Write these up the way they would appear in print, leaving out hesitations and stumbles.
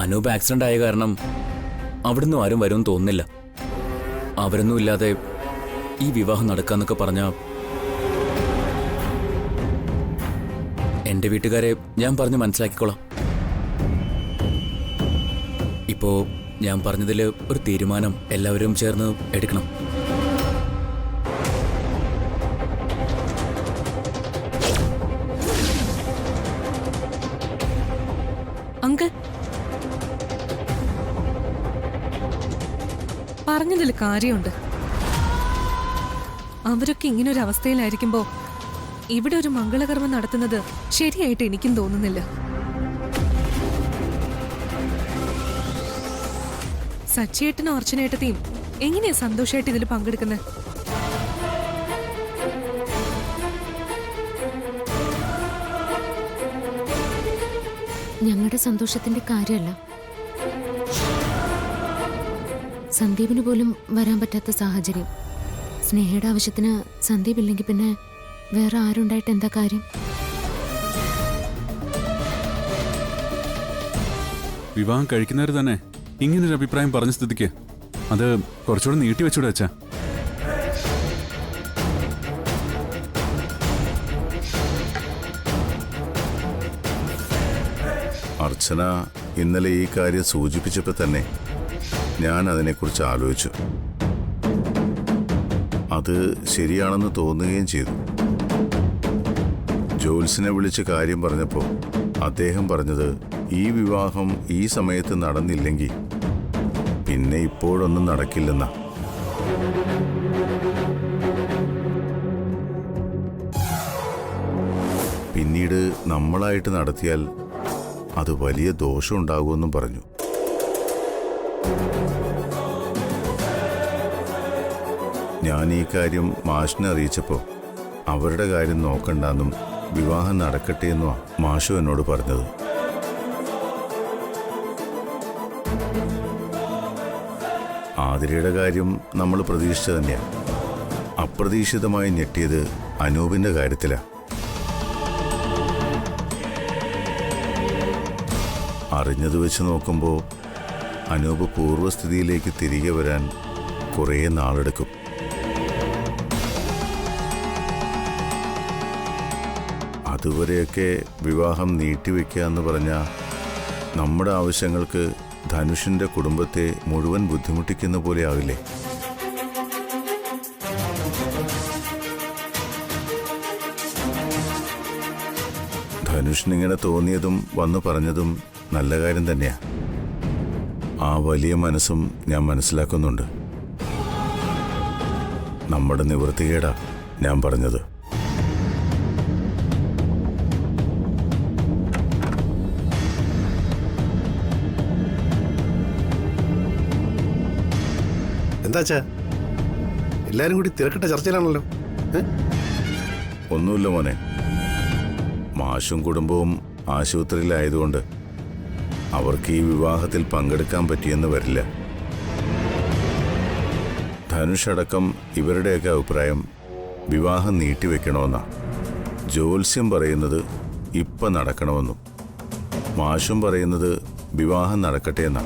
Anoop accident ആയ കാരണം അവിടുന്ന് ആരും വരുമെന്ന് തോന്നുന്നില്ല. അവരൊന്നും ഇല്ലാതെ ഈ വിവാഹം നടക്കാന്നൊക്കെ പറഞ്ഞ എന്റെ വീട്ടുകാരെ ഞാൻ പറഞ്ഞ് മനസ്സിലാക്കിക്കോളാം. ഇപ്പോ ഞാൻ പറഞ്ഞതിൽ ഒരു തീരുമാനം എല്ലാവരും ചേർന്ന് എടുക്കണം. അങ്കിൾ, പറഞ്ഞതിൽ കാര്യമുണ്ട്. അവരൊക്കെ ഇങ്ങനൊരു അവസ്ഥയിലായിരിക്കുമ്പോ ഇവിടെ ഒരു മംഗളകർമ്മം നടത്തുന്നത് ശരിയായിട്ട് എനിക്കും തോന്നുന്നില്ല. സച്ചിയേട്ടനും അർച്ചനേട്ടത്തെയും എങ്ങനെയാ സന്തോഷമായിട്ട് ഇതിൽ പങ്കെടുക്കുന്നത്? ഞങ്ങളുടെ സന്തോഷത്തിന്റെ കാര്യമല്ല, സന്ദീപിന് പോലും വരാൻ പറ്റാത്ത സാഹചര്യം. സ്നേഹയുടെ ആവശ്യത്തിന് സന്ദീപ് ഇല്ലെങ്കിൽ പിന്നെ വേറെ ആരുണ്ടായിട്ട് എന്താ കാര്യം? വിവാഹം കഴിക്കുന്നവർ തന്നെ ഇങ്ങനൊരു അഭിപ്രായം പറഞ്ഞ സ്ഥിതിക്ക് അത് കുറച്ചുകൂടെ നീട്ടി വെച്ചൂടെ അച്ഛാ? അർച്ചന ഇന്നലെ ഈ കാര്യം സൂചിപ്പിച്ചപ്പോൾ തന്നെ ഞാൻ അതിനെക്കുറിച്ച് ആലോചിച്ചു. അത് ശരിയാണെന്ന് തോന്നുകയും ചെയ്തു. ജോൽസിനെ വിളിച്ച് കാര്യം പറഞ്ഞപ്പോൾ അദ്ദേഹം പറഞ്ഞത് ഈ വിവാഹം ഈ സമയത്ത് നടന്നില്ലെങ്കിൽ പിന്നെ ഇപ്പോഴൊന്നും നടക്കില്ലെന്നാ. പിന്നീട് നമ്മളായിട്ട് നടത്തിയാൽ അത് വലിയ ദോഷമുണ്ടാകുമെന്നും പറഞ്ഞു. ഞാൻ ഈ കാര്യം മാഷിനെ അറിയിച്ചപ്പോൾ അവരുടെ കാര്യം നോക്കണ്ടെന്നും വിവാഹം നടക്കട്ടെ എന്നുമാ മാഷു എന്നോട് പറഞ്ഞത്. ആതിരയുടെ കാര്യം നമ്മൾ പ്രതീക്ഷിച്ച തന്നെയാണ്. അപ്രതീക്ഷിതമായി ഞെട്ടിയത് അനൂപിന്റെ കാര്യത്തിലാണ്. അറിഞ്ഞത് വെച്ച് നോക്കുമ്പോൾ അനൂപ് പൂർവ്വസ്ഥിതിയിലേക്ക് തിരികെ വരാൻ കുറേ നാളെടുക്കും. അതുവരെയൊക്കെ വിവാഹം നീട്ടിവെക്കുക എന്ന് പറഞ്ഞാൽ നമ്മുടെ ആവശ്യങ്ങൾക്ക് ധനുഷിന്റെ കുടുംബത്തെ മുഴുവൻ ബുദ്ധിമുട്ടിക്കുന്ന പോലെ ആവില്ലേ? ധനുഷിനിങ്ങനെ തോന്നിയതും വന്നു പറഞ്ഞതും നല്ല കാര്യം തന്നെയാ. ആ വലിയ മനസ്സും ഞാൻ മനസ്സിലാക്കുന്നുണ്ട്. നമ്മുടെ നിവൃത്തികേടാ ഞാൻ പറഞ്ഞത്. എന്താച്ചാ എല്ലാരും കൂടി തിരക്കിട്ട ചർച്ചയിലാണല്ലോ. ഒന്നുമില്ല മോനെ, മാഷും കുടുംബവും ആശുപത്രിയിലായതുകൊണ്ട് അവർക്ക് ഈ വിവാഹത്തിൽ പങ്കെടുക്കാൻ പറ്റിയെന്ന് വരില്ല. ധനുഷടക്കം ഇവരുടെയൊക്കെ അഭിപ്രായം വിവാഹം നീട്ടിവെക്കണമെന്നാ. ജ്യോത്സ്യം പറയുന്നത് ഇപ്പം നടക്കണമെന്നും മാഷും പറയുന്നത് വിവാഹം നടക്കട്ടെ എന്നാ.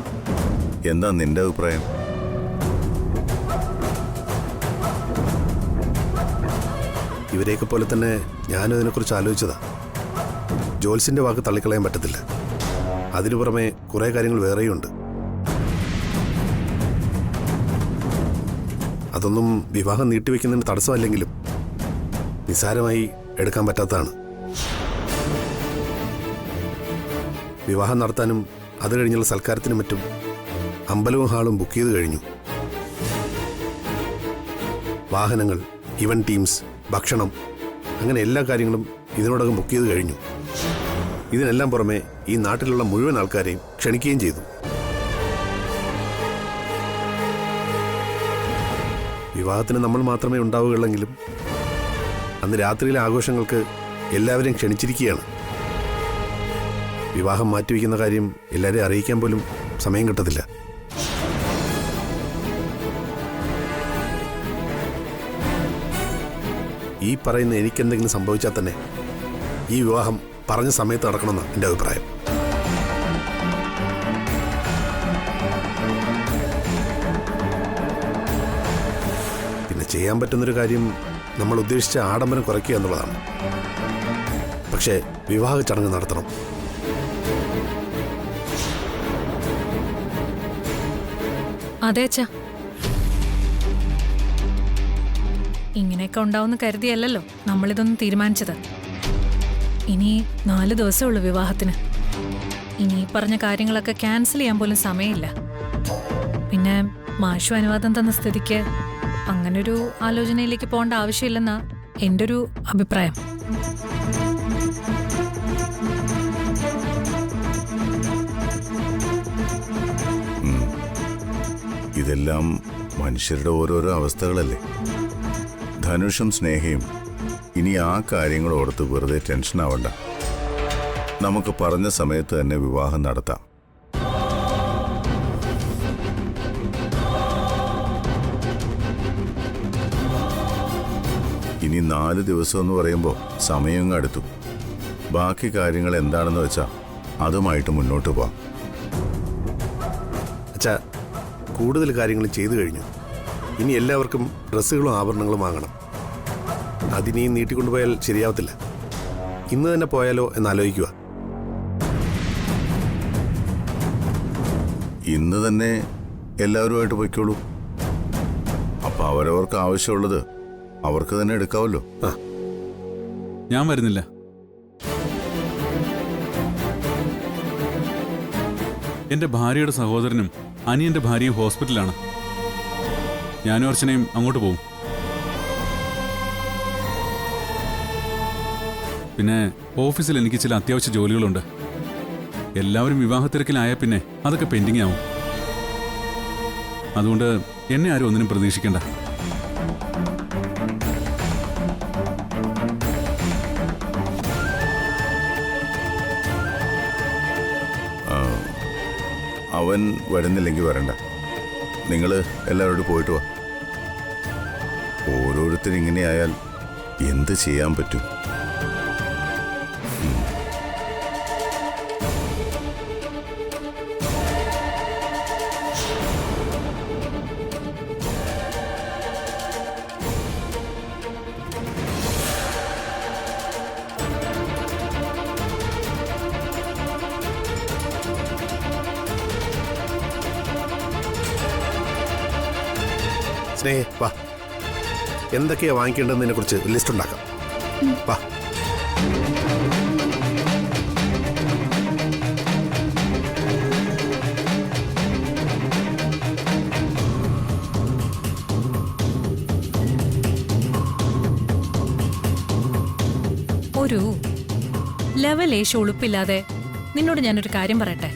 എന്താ നിന്റെ അഭിപ്രായം? ഇവരെയൊക്കെ പോലെ തന്നെ ഞാനും ഇതിനെക്കുറിച്ച് ആലോചിച്ചതാ. ജോൽസിന്റെ വാക്ക് തള്ളിക്കളയാൻ പറ്റത്തില്ല. അതിനു പുറമെ കുറേ കാര്യങ്ങൾ വേറെയുണ്ട്. അതൊന്നും വിവാഹം നീട്ടിവെക്കുന്നതിന് തടസ്സമല്ലെങ്കിലും നിസ്സാരമായി എടുക്കാൻ പറ്റാത്തതാണ്. വിവാഹം നടത്താനും അത് കഴിഞ്ഞുള്ള സൽക്കാരത്തിനും മറ്റും അമ്പലവും ഹാളും ബുക്ക് ചെയ്ത് കഴിഞ്ഞു. വാഹനങ്ങൾ, ഇവന്റ് ടീംസ്, ഭക്ഷണം, അങ്ങനെ എല്ലാ കാര്യങ്ങളും ഇതിനോടകം ബുക്ക് ചെയ്ത് കഴിഞ്ഞു. ഇതിനെല്ലാം പുറമെ ഈ നാട്ടിലുള്ള മുഴുവൻ ആൾക്കാരെയും ക്ഷണിക്കുകയും ചെയ്തു. വിവാഹത്തിന് നമ്മൾ മാത്രമേ ഉണ്ടാവുകയുള്ളെങ്കിലും അന്ന് രാത്രിയിലെ ആഘോഷങ്ങൾക്ക് എല്ലാവരെയും ക്ഷണിച്ചിരിക്കുകയാണ്. വിവാഹം മാറ്റിവെക്കുന്ന കാര്യം എല്ലാവരെയും അറിയിക്കാൻ പോലും സമയം കിട്ടത്തില്ല. ഈ പറയുന്ന എനിക്കെന്തെങ്കിലും സംഭവിച്ചാൽ തന്നെ ഈ വിവാഹം പറഞ്ഞ സമയത്ത് നടക്കണമെന്നാണ് എൻ്റെ അഭിപ്രായം. ചെയ്യാൻ പറ്റുന്നൊരു കാര്യം നമ്മൾ ഉദ്ദേശിച്ച ആഡംബരം കുറയ്ക്കുക എന്നുള്ളതാണ്. പക്ഷേ വിവാഹ ചടങ്ങ് നടത്തണം. അതെ അച്ഛാ, ഇങ്ങനെയൊക്കെ ഉണ്ടാവുമെന്ന് കരുതിയല്ലോ നമ്മളിതൊന്നും തീരുമാനിച്ചത്. ഇനി 4 ദിവസമേ ഉള്ളൂ വിവാഹത്തിന്. ഇനി ഈ പറഞ്ഞ കാര്യങ്ങളൊക്കെ ക്യാൻസൽ ചെയ്യാൻ പോലും സമയമില്ല. പിന്നെ മാഷു അനുവാദം തന്ന സ്ഥിതിക്ക് അങ്ങനൊരു ആലോചനയിലേക്ക് പോകേണ്ട ആവശ്യമില്ലെന്നാ എൻ്റെ ഒരു അഭിപ്രായം. ഇതെല്ലാം മനുഷ്യരുടെ ഓരോരോ അവസ്ഥകളല്ലേ. ധനുഷും സ്നേഹയും ഇനി ആ കാര്യങ്ങൾ ഓർത്ത് വെറുതെ ടെൻഷൻ ആവണ്ട. നമുക്ക് പറഞ്ഞ സമയത്ത് തന്നെ വിവാഹം നടത്താം. ഇനി 4 ദിവസം എന്ന് പറയുമ്പോൾ സമയം അടുത്തു. ബാക്കി കാര്യങ്ങൾ എന്താണെന്ന് വെച്ചാൽ അതുമായിട്ട് മുന്നോട്ട് പോവാം. അച്ഛാ, കൂടുതൽ കാര്യങ്ങൾ ചെയ്തു കഴിഞ്ഞു. ഇനി എല്ലാവർക്കും ഡ്രസ്സുകളും ആഭരണങ്ങളും വാങ്ങണം. അതിനെയും നീട്ടിക്കൊണ്ടുപോയാൽ ശരിയാവത്തില്ല. ഇന്ന് തന്നെ പോയാലോ എന്നാലോചിക്കുക. ഇന്ന് തന്നെ എല്ലാവരുമായിട്ട് പൊയ്ക്കോളൂ. അപ്പൊ അവരവർക്ക് ആവശ്യമുള്ളത് അവർക്ക് തന്നെ എടുക്കാമല്ലോ. ഞാൻ വരുന്നില്ല. എന്റെ ഭാര്യയുടെ സഹോദരനും അനിയന്റെ ഭാര്യയും ഹോസ്പിറ്റലാണ്. ഞാനും അർച്ചനയും അങ്ങോട്ട് പോകും. പിന്നെ ഓഫീസിൽ എനിക്ക് ചില അത്യാവശ്യ ജോലികളുണ്ട്. എല്ലാവരും വിവാഹത്തിരക്കിലായ പിന്നെ അതൊക്കെ പെൻഡിങ് ആവും. അതുകൊണ്ട് എന്നെ ആരും ഒന്നിനും പ്രതീക്ഷിക്കണ്ട. അവൻ വരുന്നില്ലെങ്കിൽ വരണ്ട. നിങ്ങൾ എല്ലാവരോടും പോയിട്ട് വാ. ഓരോരുത്തരും ഇങ്ങനെയായാൽ എന്ത് ചെയ്യാൻ പറ്റും? സ്നേഹ, വാ. എന്തൊക്കെയാ വാങ്ങിക്കേണ്ടതിനെ കുറിച്ച് ലിസ്റ്റ് ഉണ്ടാക്കാം. വാ. ഒരു ലെവലേശ ഉളുപ്പില്ലാതെ നിന്നോട് ഞാനൊരു കാര്യം പറയട്ടെ.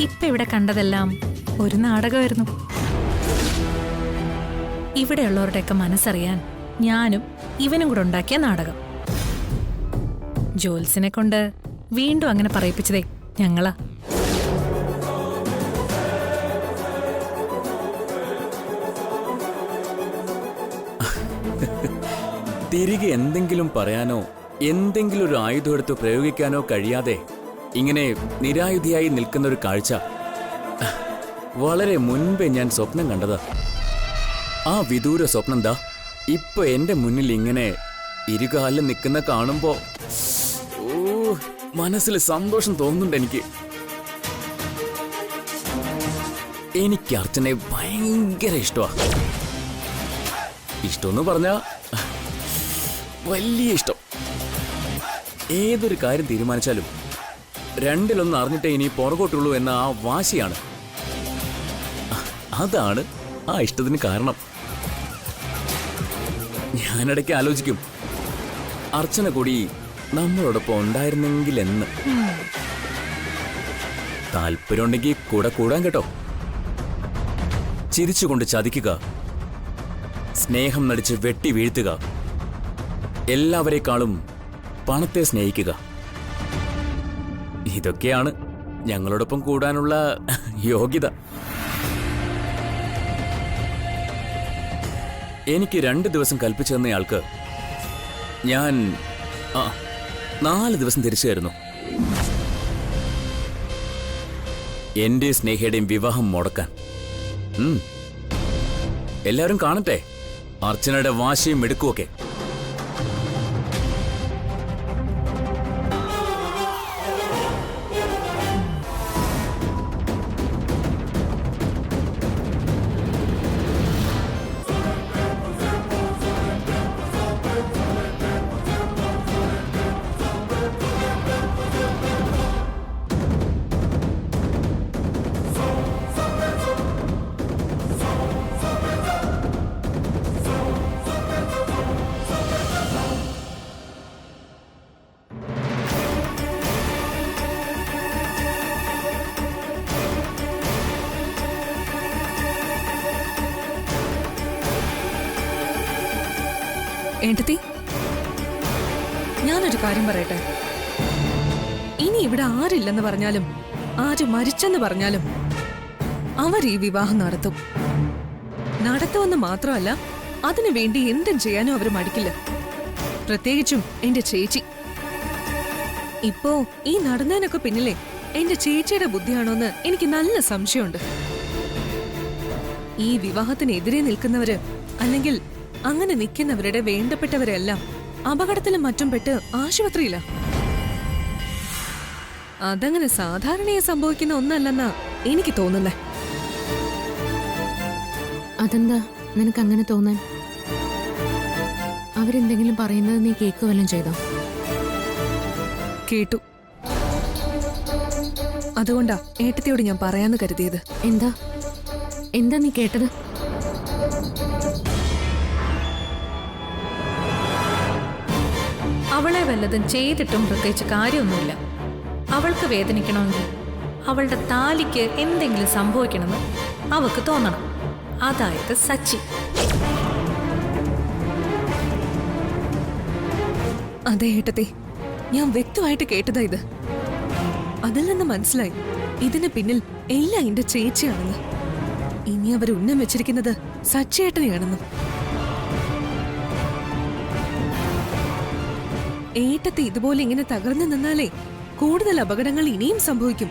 ഇപ്പൊ ഇവിടെ കണ്ടതെല്ലാം ഒരു നാടകമായിരുന്നു. ഇവിടെയുള്ളവരുടെയൊക്കെ മനസ്സറിയാൻ ഞാനും ഇവനും കൂടെ ഉണ്ടാക്കിയ നാടകം. ജോൽസിനെ കൊണ്ട് വീണ്ടും അങ്ങനെ പറയിപ്പിച്ചതേ ഞങ്ങളാ. തിരികെ എന്തെങ്കിലും പറയാനോ എന്തെങ്കിലും ഒരു ആയുധം എടുത്ത് പ്രയോഗിക്കാനോ കഴിയാതെ ഇങ്ങനെ നിരായുധിയായി നിൽക്കുന്ന ഒരു കാഴ്ച വളരെ മുൻപേ ഞാൻ സ്വപ്നം കണ്ടതാ. ആ വിദൂര സ്വപ്നം ദാ ഇപ്പൊ എന്റെ മുന്നിൽ ഇങ്ങനെ ഇരുകാലിൽ നിൽക്കുന്ന കാണുമ്പോ മനസ്സിൽ സന്തോഷം തോന്നുന്നുണ്ട്. എനിക്ക് അർച്ചനെ ഭയങ്കര ഇഷ്ടമാ. ഇഷ്ടമെന്ന് പറഞ്ഞാ വലിയ ഇഷ്ടം. ഏതൊരു കാര്യം തീരുമാനിച്ചാലും 2-1 അറിഞ്ഞിട്ടേ ഇനി പുറകോട്ടുള്ളൂ എന്ന ആ വാശിയാണ്. അതാണ് ആ ഇഷ്ടത്തിന് കാരണം. ഞാനിടയ്ക്ക് ആലോചിക്കും, അർച്ചന കൂടി നമ്മളോടൊപ്പം ഉണ്ടായിരുന്നെങ്കിൽ എന്ന്. താല്പര്യമുണ്ടെങ്കിൽ കൂടെ കൂടാൻ കേട്ടോ. ചിരിച്ചുകൊണ്ട് ചതിക്കുക, സ്നേഹം നടിച്ച് വെട്ടി വീഴ്ത്തുക, എല്ലാവരെക്കാളും പണത്തെ സ്നേഹിക്കുക, ഇതൊക്കെയാണ് ഞങ്ങളോടൊപ്പം കൂടാനുള്ള യോഗ്യത. എനിക്ക് 2 ദിവസം കൽപ്പിച്ചു തന്നയാൾക്ക് ഞാൻ 4 ദിവസം തിരിച്ചു തരുന്നു. എന്റെ സ്നേഹയുടെയും വിവാഹം മുടക്കാൻ. എല്ലാവരും കാണട്ടെ അർച്ചനയുടെ വാശിയും എടുക്കുമൊക്കെ. ഏട്ടത്തി, ഞാനൊരു കാര്യം പറയട്ടെ. ഇനി ഇവിടെ ആരില്ലെന്ന് പറഞ്ഞാലും ആര് മരിച്ചെന്ന് പറഞ്ഞാലും അവർ ഈ വിവാഹം നടത്തും. നടത്തുമെന്ന് മാത്രമല്ല, അതിനു വേണ്ടി എന്തും ചെയ്യാനും അവർ മടിക്കില്ല. പ്രത്യേകിച്ചും എന്റെ ചേച്ചി. ഇപ്പോ ഈ നടന്നതിനൊക്കെ പിന്നിലെ എന്റെ ചേച്ചിയുടെ ബുദ്ധിയാണോന്ന് എനിക്ക് നല്ല സംശയമുണ്ട്. ഈ വിവാഹത്തിനെതിരെ നിൽക്കുന്നവര് അല്ലെങ്കിൽ അങ്ങനെ നിൽക്കുന്നവരുടെ വേണ്ടപ്പെട്ടവരെല്ലാം അപകടത്തിലും മറ്റും പെട്ട് ആശുപത്രിയില്ല. അതങ്ങനെ സാധാരണയായി സംഭവിക്കുന്ന ഒന്നല്ലെന്നാ എനിക്ക് തോന്നുന്നേ. അതെന്താ നിനക്ക് അങ്ങനെ തോന്നാൻ? അവരെന്തെങ്കിലും പറയുന്നത് നീ കേൾക്കുകയെല്ലാം ചെയ്തോ? കേട്ടു. അതുകൊണ്ടാ ഏട്ടത്തിയോട് ഞാൻ പറയാന്ന് കരുതിയത്. എന്താ എന്താ നീ കേട്ടത്? അവളെ വല്ലതും ചെയ്തിട്ടും പ്രത്യേകിച്ച് കാര്യമൊന്നുമില്ല. അവൾക്ക് വേദനിക്കണമെങ്കിൽ അവളുടെ താലിക്ക് എന്തെങ്കിലും സംഭവിക്കണമെന്ന് അവൾക്ക് തോന്നണം. അതായത് സച്ചി. അതെ ഏട്ടത്തെ, ഞാൻ വ്യക്തമായിട്ട് കേട്ടതാ ഇത്. അതിൽ നിന്ന് മനസ്സിലായി ഇതിന് പിന്നിൽ എല്ലാം എന്റെ ചേച്ചിയാണെന്ന്. ഇനി അവർ ഉന്നം വെച്ചിരിക്കുന്നത് സച്ചിയേട്ടനെയാണെന്നും. ഏട്ടത്തെ ഇതുപോലെ ഇങ്ങനെ തകർന്നു നിന്നാലേ കൂടുതൽ അപകടങ്ങൾ ഇനിയും സംഭവിക്കും.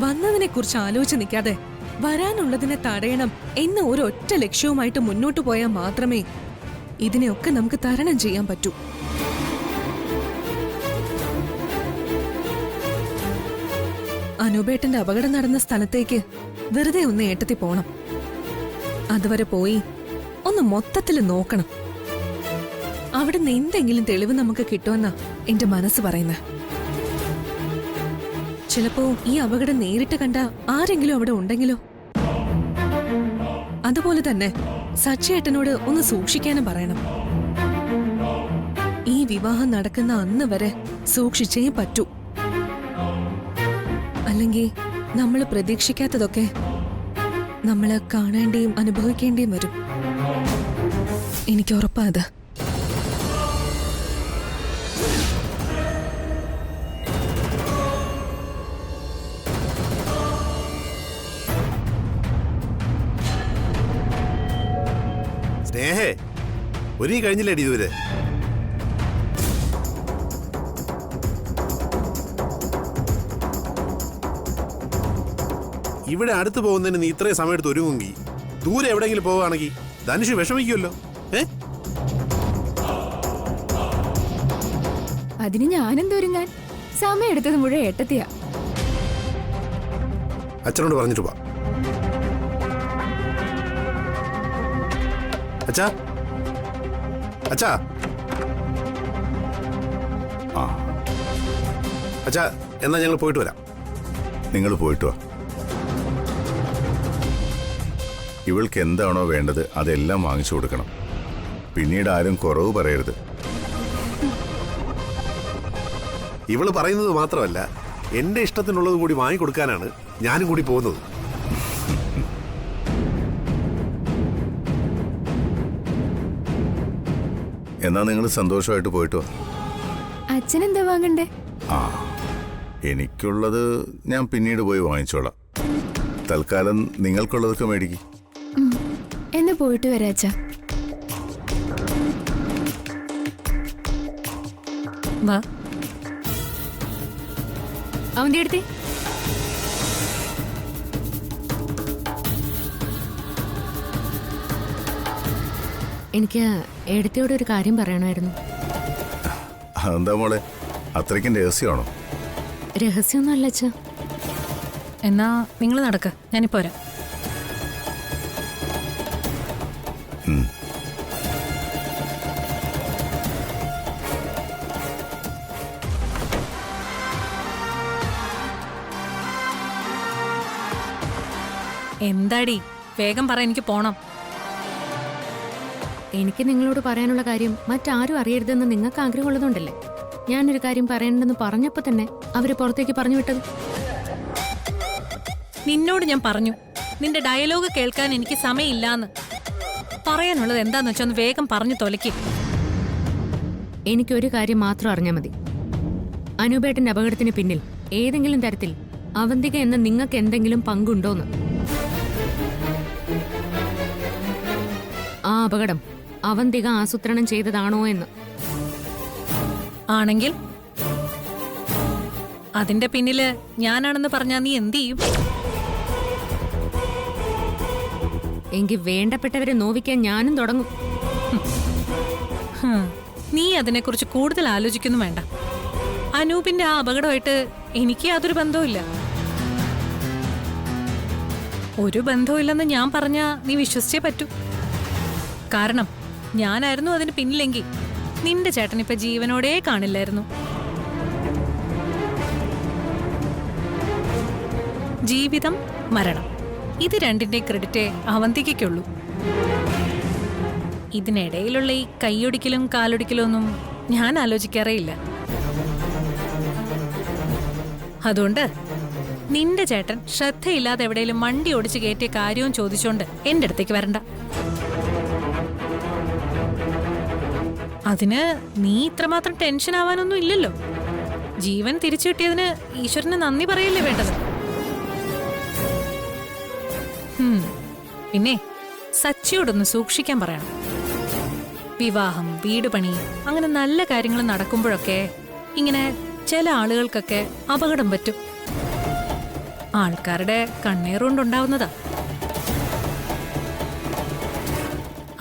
വന്നതിനെ കുറിച്ച് ആലോചിച്ച് നിൽക്കാതെ വരാനുള്ളതിനെ തടയണം എന്ന ഒരൊറ്റ ലക്ഷ്യവുമായിട്ട് മുന്നോട്ടു പോയാൽ മാത്രമേ ഇതിനെയൊക്കെ നമുക്ക് തരണം ചെയ്യാൻ പറ്റൂ. അനൂപേട്ടന്റെ അപകടം നടന്ന സ്ഥലത്തേക്ക് വെറുതെ ഒന്ന് ഏട്ടത്തി പോണം. അതുവരെ പോയി ഒന്ന് മൊത്തത്തിൽ നോക്കണം. അവിടുന്ന് എന്തെങ്കിലും തെളിവ് നമുക്ക് കിട്ടുമെന്നാ എന്റെ മനസ്സ് പറയുന്നത്. ചിലപ്പോ ഈ അപകടം നേരിട്ട് കണ്ട ആരെങ്കിലും അവിടെ ഉണ്ടെങ്കിലോ. അതുപോലെ തന്നെ സച്ചിയേട്ടനോട് ഒന്ന് സൂക്ഷിക്കാനും പറയണം. ഈ വിവാഹം നടക്കുന്ന അന്ന് വരെ സൂക്ഷിച്ചേ പറ്റൂ. അല്ലെങ്കിൽ നമ്മൾ പ്രതീക്ഷിക്കാത്തതൊക്കെ നമ്മൾ കാണേണ്ടിയും അനുഭവിക്കേണ്ടിയും വരും. എനിക്ക് ഉറപ്പാ അത്. സ്നേഹേ, ഒരുങ്ങി കഴിഞ്ഞില്ലേടി ഇതുവരെ? ഇവിടെ അടുത്ത് പോകുന്നതിന് നീ ഇത്രയും സമയം എടുത്ത് ഒരുങ്ങുമെങ്കിൽ ദൂരെ എവിടെയെങ്കിലും പോവുകയാണെങ്കിൽ ധനുഷ് വിഷമിക്കുമല്ലോ. അതിന് ഞാനെന്തൊരുങ്ങാൻ? സമയം എടുത്തത് മുഴുവൻ ഏട്ടത്തിയാ. അച്ഛനോട് പറഞ്ഞിട്ട് പോവാ. അച്ഛാ, അച്ഛാ, ആ അച്ഛാ, എന്നാ ഞങ്ങൾ പോയിട്ട് വരാം. നിങ്ങൾ പോയിട്ട് വാ. ഇവൾക്ക് എന്താണോ വേണ്ടത് അതെല്ലാം വാങ്ങിച്ചു കൊടുക്കണം. പിന്നീട് ആരും കുറവ് പറയരുത്. ഇവള് പറയുന്നത് മാത്രമല്ല, എന്റെ ഇഷ്ടത്തിനുള്ളത് കൂടി വാങ്ങിക്കൊടുക്കാനാണ് ഞാനും കൂടി പോകുന്നത്. എന്നാ നിങ്ങൾ സന്തോഷമായിട്ട് പോയിട്ട് വാ. അച്ഛനെന്താ വാങ്ങണ്ടേ? ആ, എനിക്കുള്ളത് ഞാൻ പിന്നീട് പോയി വാങ്ങിച്ചോളാം. തൽക്കാലം നിങ്ങൾക്കുള്ളതൊക്കെ മേടിക്കും. എന്ന് പോയിട്ട് വരാ അച്ഛാ. വാ. അവന്റെ അടുത്തേ എനിക്ക് എടുത്തിയോട് ഒരു കാര്യം പറയണമായിരുന്നു. എന്താ മോളെ, അത്രയ്ക്കും രഹസ്യമാണോ? രഹസ്യമൊന്നും അല്ല അച്ഛാ. എന്നാ നിങ്ങൾ നടക്ക്, ഞാനിപ്പോ വരാം. ഉം. എന്താടി, വേഗം പറ, എനിക്ക് പോണം. എനിക്ക് നിങ്ങളോട് പറയാനുള്ള കാര്യം മറ്റാരും അറിയരുതെന്ന് നിങ്ങൾക്ക് ആഗ്രഹമുള്ളതുകൊണ്ടല്ലേ ഞാനൊരു കാര്യം പറയണ്ടെന്ന് പറഞ്ഞപ്പോ തന്നെ അവര് പുറത്തേക്ക് പറഞ്ഞു വിട്ടത്. നിന്നോട് ഞാൻ പറഞ്ഞു, നിന്റെ ഡയലോഗ് കേൾക്കാൻ എനിക്ക് സമയമില്ലാന്ന്. പറയാനുള്ളത് എന്താന്ന് വെച്ചാൽ ഒന്ന് വേഗം പറഞ്ഞു തൊലയ്ക്ക്. എനിക്കൊരു കാര്യം മാത്രം അറിഞ്ഞാൽ മതി. അനൂപേട്ടന്റെ അപകടത്തിന് പിന്നിൽ ഏതെങ്കിലും തരത്തിൽ അവന്തിക എന്ന നിങ്ങൾക്ക് എന്തെങ്കിലും പങ്കുണ്ടോന്ന്. ആ അപകടം അവന്തിക ആസൂത്രണം ചെയ്തതാണോ എന്ന്. ആണെങ്കിൽ അതിന്റെ പിന്നില് ഞാനാണെന്ന് പറഞ്ഞാ നീ എന്ത് ചെയ്യും? എങ്കിൽ വേണ്ടപ്പെട്ടവരെ നോവിക്കാൻ ഞാനും തുടങ്ങും. നീ അതിനെക്കുറിച്ച് കൂടുതൽ ആലോചിക്കുന്നു വേണ്ട. അനൂപിന്റെ ആ അപകടമായിട്ട് എനിക്ക് യാതൊരു ബന്ധവുമില്ല. ഒരു ബന്ധവുമില്ലെന്ന് ഞാൻ പറഞ്ഞാ നീ വിശ്വസിച്ചേ പറ്റൂ. കാരണം ഞാനായിരുന്നു അതിന് പിന്നിലെങ്കിൽ നിന്റെ ചേട്ടൻ ഇപ്പൊ ജീവനോടെ കാണില്ലായിരുന്നു. ജീവിതം, മരണം, ഇത് രണ്ടിന്റെ ക്രെഡിറ്റേ അവന്തികയ്ക്കുള്ളൂ. ഇതിനിടയിലുള്ള ഈ കൈയൊടിക്കലും കാലൊടിക്കലും ഒന്നും ഞാൻ ആലോചിക്കാറേ ഇല്ല. അതുകൊണ്ട് നിന്റെ ചേട്ടൻ ശ്രദ്ധയില്ലാതെ എവിടെയെങ്കിലും വണ്ടി ഓടിച്ച് കയറ്റിയ കാര്യവും ചോദിച്ചോണ്ട് എന്റെ അടുത്തേക്ക് വരണ്ട. അതിന് നീ ഇത്രമാത്രം ടെൻഷൻ ആവാനൊന്നും ഇല്ലല്ലോ. ജീവൻ തിരിച്ചു കിട്ടിയതിന് ഈശ്വരന് നന്ദി പറയല്ലേ വേണ്ടത്. പിന്നെ സച്ചിയോടൊന്ന് സൂക്ഷിക്കാൻ പറയണം. വിവാഹം, വീട് പണി, അങ്ങനെ നല്ല കാര്യങ്ങൾ നടക്കുമ്പോഴൊക്കെ ഇങ്ങനെ ചില ആളുകൾക്കൊക്കെ അപകടം പറ്റും. ആൾക്കാരുടെ കണ്ണീറുകൊണ്ടുണ്ടാവുന്നതാ.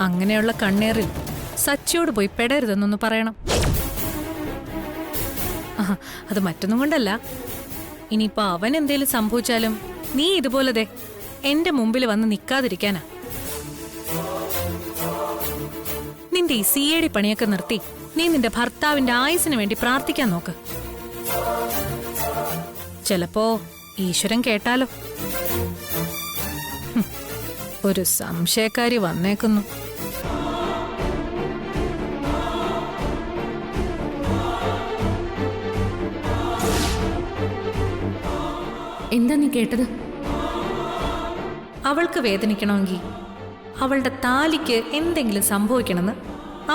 അങ്ങനെയുള്ള കണ്ണീറിൽ സച്ചിയോട് പോയി പെടരുതെന്നൊന്ന് പറയണം. അത് മറ്റൊന്നും കൊണ്ടല്ല. ഇനിയിപ്പോ അവൻ എന്തേലും സംഭവിച്ചാലും നീ ഇതുപോലെ എന്റെ മുമ്പിൽ വന്ന് നിൽക്കാതിരിക്കാനാ. നിന്റെ ഈ CID പണിയൊക്കെ നിർത്തി നീ നിന്റെ ഭർത്താവിന്റെ ആയുസിന് വേണ്ടി പ്രാർത്ഥിക്കാൻ നോക്ക്. ചിലപ്പോ ഈശ്വരൻ കേട്ടാലോ. ഒരു സംശയക്കാരി വന്നേക്കുന്നു. എന്താ നീ കേട്ടത്? അവൾക്ക് വേദനിക്കണമെങ്കിൽ അവളുടെ താലിക്ക് എന്തെങ്കിലും സംഭവിക്കണമെന്ന്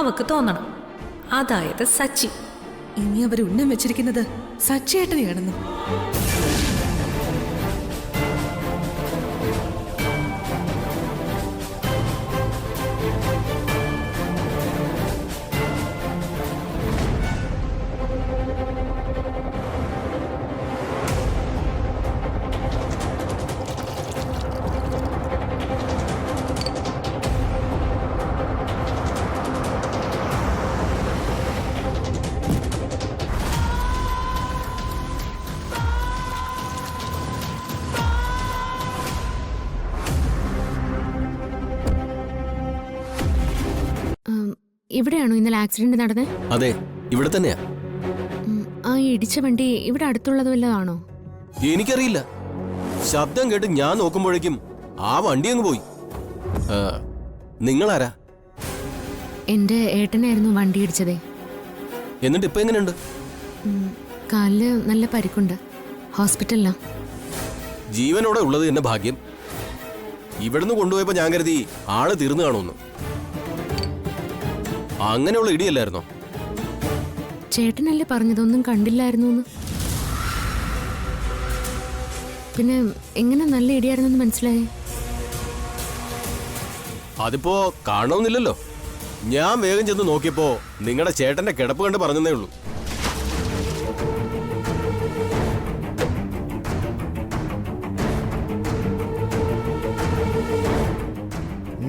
അവക്ക് തോന്നണം. അതായത് സച്ചി. ഇനി അവർ ഉന്നം വെച്ചിരിക്കുന്നത് സച്ചിയേട്ടനെയാണെന്ന്. ഇവിടെയാണോ ഇന്നലെ ആക്സിഡന്റ് നടന്നത്? അതെ, ഇവിടെ തന്നെയാ. ആ ഇടിച്ച വണ്ടി ഇവിടെ അടുത്തുള്ളത് വല്ലതാണോ? എനിക്കറിയില്ല. ശബ്ദം കേട്ട് ഞാൻ നോക്കുമ്പോഴേക്കും ആ വണ്ടി അങ്ങ് പോയി. നിങ്ങളാരാ? എന്റെ ഏട്ടനായിരുന്നു വണ്ടി ഇടിച്ചതേ. എന്നിട്ട് ഇപ്പൊ എങ്ങനെയുണ്ട്? കാലില് നല്ല പരിക്കുണ്ട്, ഹോസ്പിറ്റലിലാ. ജീവനോടെ ഉള്ളത് എന്റെ ഭാഗ്യം. ഇവിടുന്ന് കൊണ്ടുപോയപ്പോ ഞാൻ കരുതി ആള് തീർന്നു കാണുമെന്ന്. അങ്ങനെയുള്ള ഇടിയല്ലായിരുന്നോ? ചേട്ടനല്ലേ പറഞ്ഞതൊന്നും കണ്ടില്ലായിരുന്നു. പിന്നെ എങ്ങനെ നല്ല ഇടിയായിരുന്നെന്ന് മനസ്സിലായി? അതിപ്പോ കാണണമെന്നില്ലല്ലോ. ഞാൻ വേഗം ചെന്ന് നോക്കിയപ്പോ നിങ്ങളുടെ ചേട്ടന്റെ കിടപ്പ് കണ്ട് പറഞ്ഞതേ ഉള്ളൂ.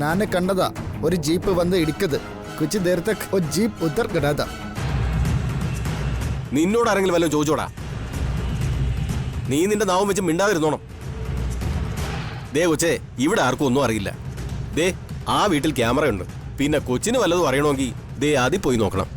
ನಾನು ಕಂಡದ ഒരു ജീപ്പ് വന്ന് ഇടിക്കത്. कुछ देर तक वो जीप उतर खड़ा था। നിന്നോട് ആരെങ്കിലും വല്ലതും ചോദിച്ചോടാ? നീ നിന്റെ നാവും വെച്ച് മിണ്ടാതിരുന്നോണം. ദേ കൊച്ചേ, ഇവിടെ ആർക്കും ഒന്നും അറിയില്ല. ദേ ആ വീട്ടിൽ ക്യാമറയുണ്ട്. പിന്നെ കൊച്ചിന് വല്ലതും അറിയണമെങ്കിൽ ദേ ആദ്യം പോയി നോക്കണം.